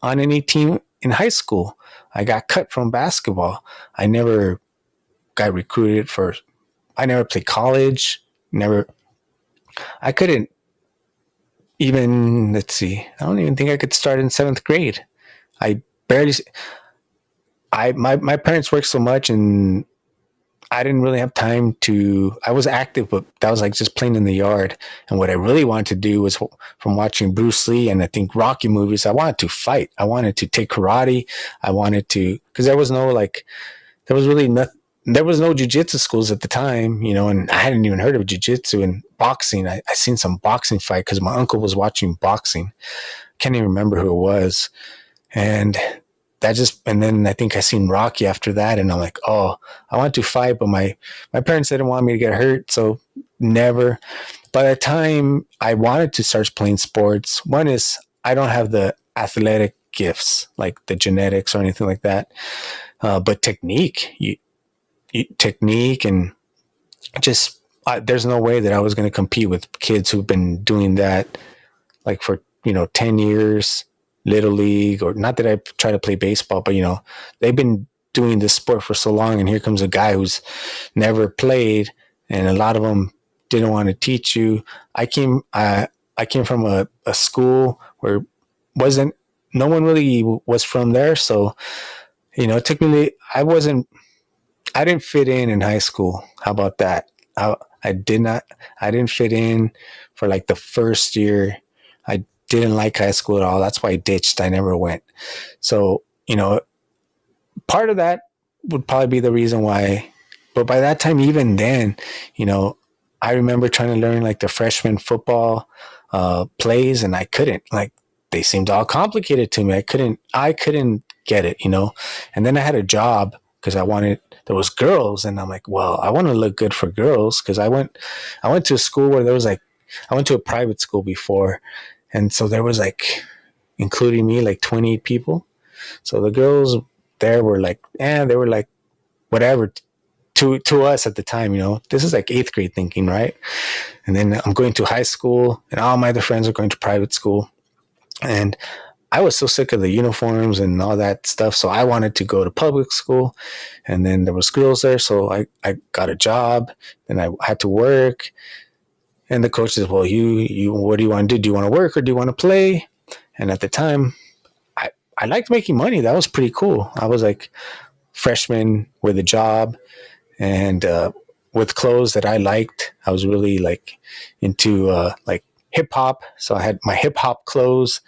on any team in high school. I got cut from basketball. I never got recruited I never played college. I couldn't even, I don't even think I could start in 7th grade. I barely, my parents worked so much, and I didn't really have time I was active, but that was like just playing in the yard. And what I really wanted to do was, from watching Bruce Lee and I think Rocky movies, I wanted to fight. I wanted to take karate. Because there was no jiu-jitsu schools at the time, and I hadn't even heard of jiu-jitsu and boxing. I seen some boxing fight because my uncle was watching boxing. Can't even remember who it was. And then I think I seen Rocky after that, and I'm like, oh, I want to fight, but my parents didn't want me to get hurt, so never. By the time I wanted to start playing sports, one is I don't have the athletic gifts, like the genetics or anything like that, but technique, and just there's no way that I was going to compete with kids who've been doing that like for, 10 years, little league, or not that I try to play baseball, but, they've been doing this sport for so long. And here comes a guy who's never played, and a lot of them didn't want to teach you. I came from a school where wasn't, no one really was from there. So, it took me, I didn't fit in high school. How about that? I did not, I didn't fit in for like the first year. I didn't like high school at all. That's why I ditched. I never went. So, part of that would probably be the reason why. But by that time, even then, you know, I remember trying to learn like the freshman football plays, and I couldn't. Like they seemed all complicated to me. I couldn't get it, And then I had a job because there was girls, and I'm like, well, I want to look good for girls because I went to a school where I went to a private school before, and so there was like, including me, like 28 people. So the girls there were like, they were like, whatever to us at the time, this is like eighth grade thinking, right? And then I'm going to high school, and all my other friends are going to private school. And I was so sick of the uniforms and all that stuff. So I wanted to go to public school, and then there was girls there. So I got a job, and I had to work. And the coach says, well, you, what do you want to do? Do you want to work or do you want to play? And at the time, I liked making money. That was pretty cool. I was like freshman with a job, and with clothes that I liked. I was really like into like hip hop. So I had my hip hop clothes,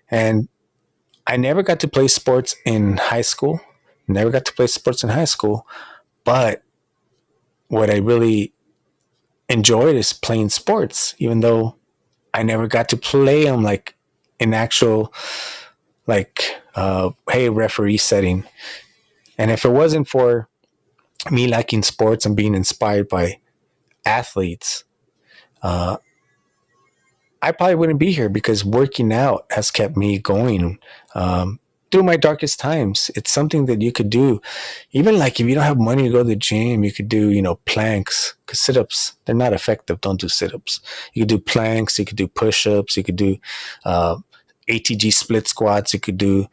and I never got to play sports in high school. But what I really enjoyed is playing sports, even though I never got to play them like in actual, like, hey, referee setting. And if it wasn't for me liking sports and being inspired by athletes, I probably wouldn't be here, because working out has kept me going through my darkest times. It's something that you could do. Even like if you don't have money to go to the gym, you could do, planks, because sit-ups, they're not effective. Don't do sit-ups. You could do planks. You could do push-ups. You could do ATG split squats. You could do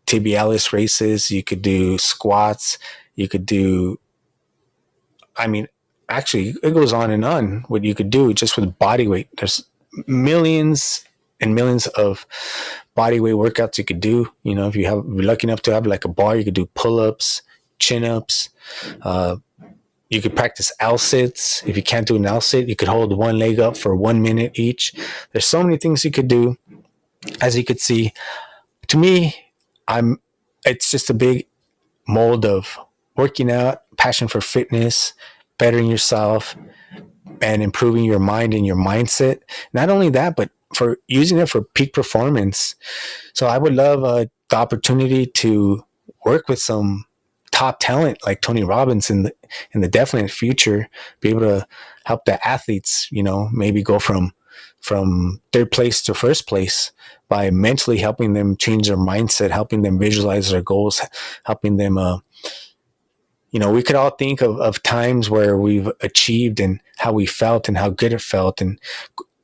tibialis races. You could do squats. You could do, I mean, actually, it goes on and on what you could do just with body weight. There's millions and millions of body weight workouts you could do. If you're lucky enough to have like a bar, you could do pull-ups, chin-ups. You could practice L-sits. If you can't do an L-sit, you could hold one leg up for 1 minute each. There's so many things you could do. As you could see, to me, it's just a big mold of working out, passion for fitness, bettering yourself, and improving your mind and your mindset. Not only that, but for using it for peak performance. So I would love the opportunity to work with some top talent like Tony Robbins in the definite future, be able to help the athletes, maybe go from third place to first place by mentally helping them change their mindset, helping them visualize their goals, helping them, we could all think of times where we've achieved and how we felt and how good it felt, and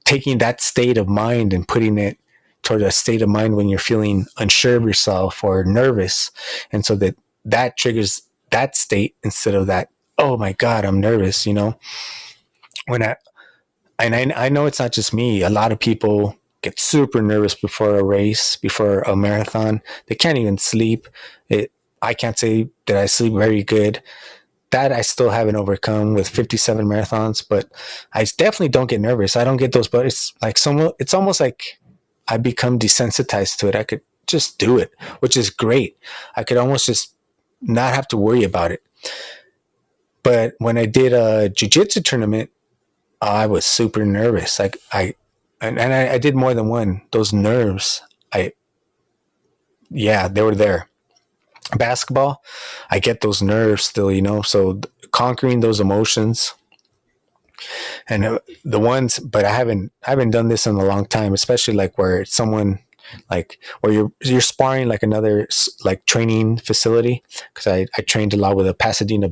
taking that state of mind and putting it toward a state of mind when you're feeling unsure of yourself or nervous. And so that triggers that state instead of that, oh my God, I'm nervous, I know it's not just me. A lot of people get super nervous before a race, before a marathon. They can't even sleep. I can't say that I sleep very good. That I still haven't overcome with 57 marathons, but I definitely don't get nervous. I don't get those, but it's almost like I become desensitized to it. I could just do it, which is great. I could almost just not have to worry about it. But when I did a jiu-jitsu tournament, I was super nervous. I did more than one. Those nerves, they were there. Basketball, I get those nerves still, so conquering those emotions and the ones, but I haven't done this in a long time, especially like where it's someone like where you're sparring like another like training facility, because I trained a lot with a Pasadena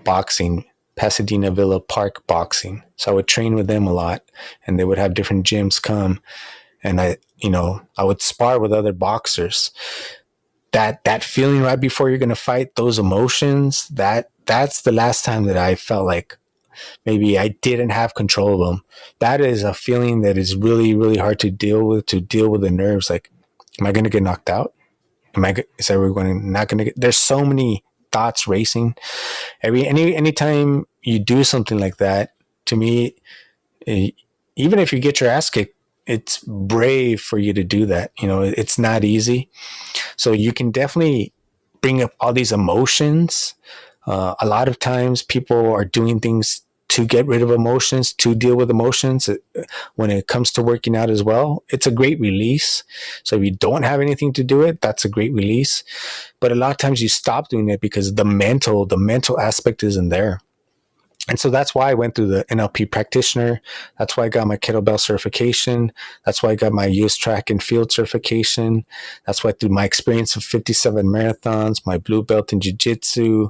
boxing Pasadena Villa Park Boxing. So I would train with them a lot, and they would have different gyms come, and I would spar with other boxers. That feeling right before you're going to fight, those emotions, that's the last time that I felt like maybe I didn't have control of them. That is a feeling that is really, really hard to deal with the nerves. Like, am I going to get knocked out? Is everyone not going to get, there's so many thoughts racing. Anytime you do something like that, to me, even if you get your ass kicked, it's brave for you to do that. It's not easy. So you can definitely bring up all these emotions. A lot of times people are doing things to get rid of emotions, to deal with emotions. When it comes to working out as well, it's a great release. So if you don't have anything to do it, that's a great release. But a lot of times you stop doing it because the mental aspect isn't there. And so that's why I went through the NLP practitioner. That's why I got my kettlebell certification. That's why I got my US track and field certification. That's why through my experience of 57 marathons, my blue belt in jiu-jitsu,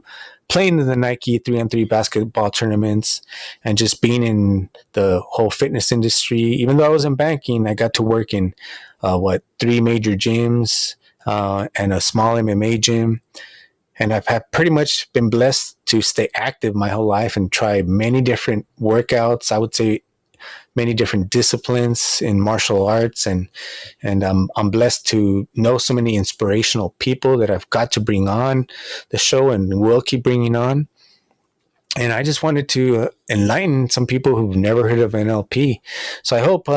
playing in the Nike 3-on-3 basketball tournaments, and just being in the whole fitness industry. Even though I was in banking, I got to work in 3 major gyms and a small MMA gym. And I've pretty much been blessed to stay active my whole life and try many different workouts. I would say many different disciplines in martial arts, and I'm blessed to know so many inspirational people that I've got to bring on the show and will keep bringing on. And I just wanted to enlighten some people who've never heard of NLP. So I hope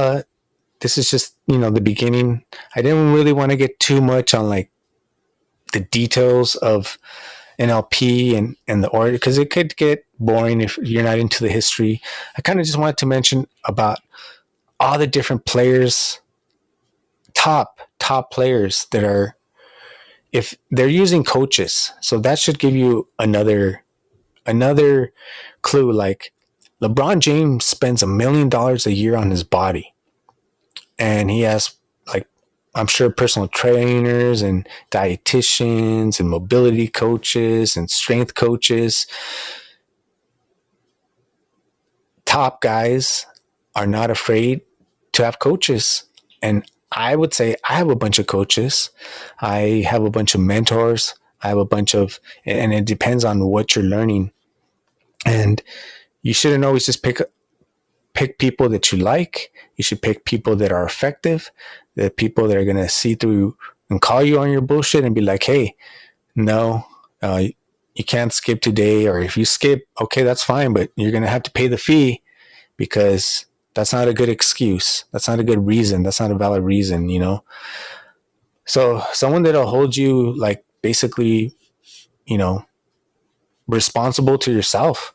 this is just the beginning. I didn't really want to get too much on like the details of NLP and the order, because it could get boring if you're not into the history. I kind of just wanted to mention about all the different players, top players that are, if they're using coaches. So that should give you another clue. Like LeBron James spends $1 million a year on his body, and he has, like, I'm sure, personal trainers and dietitians and mobility coaches and strength coaches. Top guys are not afraid to have coaches. And I would say I have a bunch of coaches. I have a bunch of mentors. I have a bunch of, and it depends on what you're learning. And you shouldn't always just pick people that you like. You should pick people that are effective, the people that are going to see through and call you on your bullshit and be like, hey, no, you can't skip today. Or if you skip, okay, that's fine, but you're going to have to pay the fee, because that's not a good excuse. That's not a good reason. That's not a valid reason, So someone that'll hold you, like, basically, responsible to yourself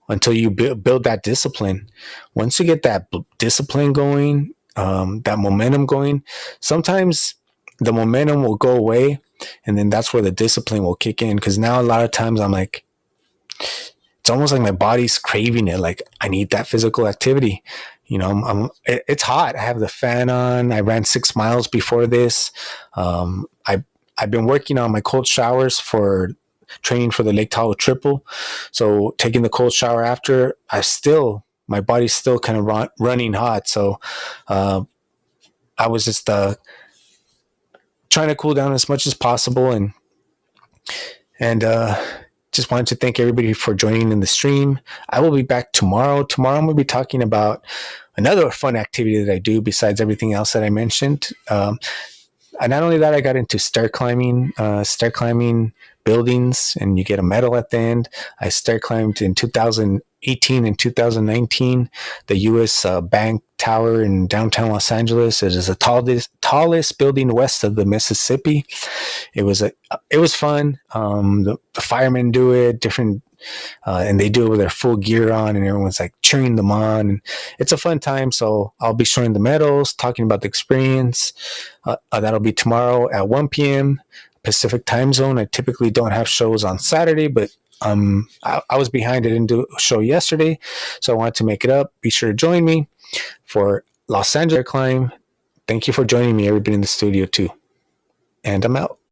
until you build that discipline. Once you get that discipline going, that momentum going, sometimes the momentum will go away, and then that's where the discipline will kick in. Because now a lot of times I'm like, it's almost like my body's craving it. Like, I need that physical activity. It's hot. I have the fan on. I ran 6 miles before this. I've been working on my cold showers for training for the Lake Tahoe triple. So taking the cold shower after, my body's still kind of running hot. So I was just trying to cool down as much as possible, and just wanted to thank everybody for joining in the stream. I will be back tomorrow. Tomorrow I'm going to be talking about another fun activity that I do besides everything else that I mentioned. And not only that, I got into stair climbing buildings, and you get a medal at the end. I stair climbed in 2018 and 2019 the U.S. Bank Tower in downtown Los Angeles. It is the tallest building west of the Mississippi. It was fun. The firemen do it different, and they do it with their full gear on, and everyone's like cheering them on. And it's a fun time. So I'll be showing the medals, talking about the experience. That'll be tomorrow at 1 p.m. Pacific time zone. I typically don't have shows on Saturday, but I was behind. I didn't do a show yesterday, so I wanted to make it up. Be sure to join me for Los Angeles Climb. Thank you for joining me, everybody in the studio too. And I'm out.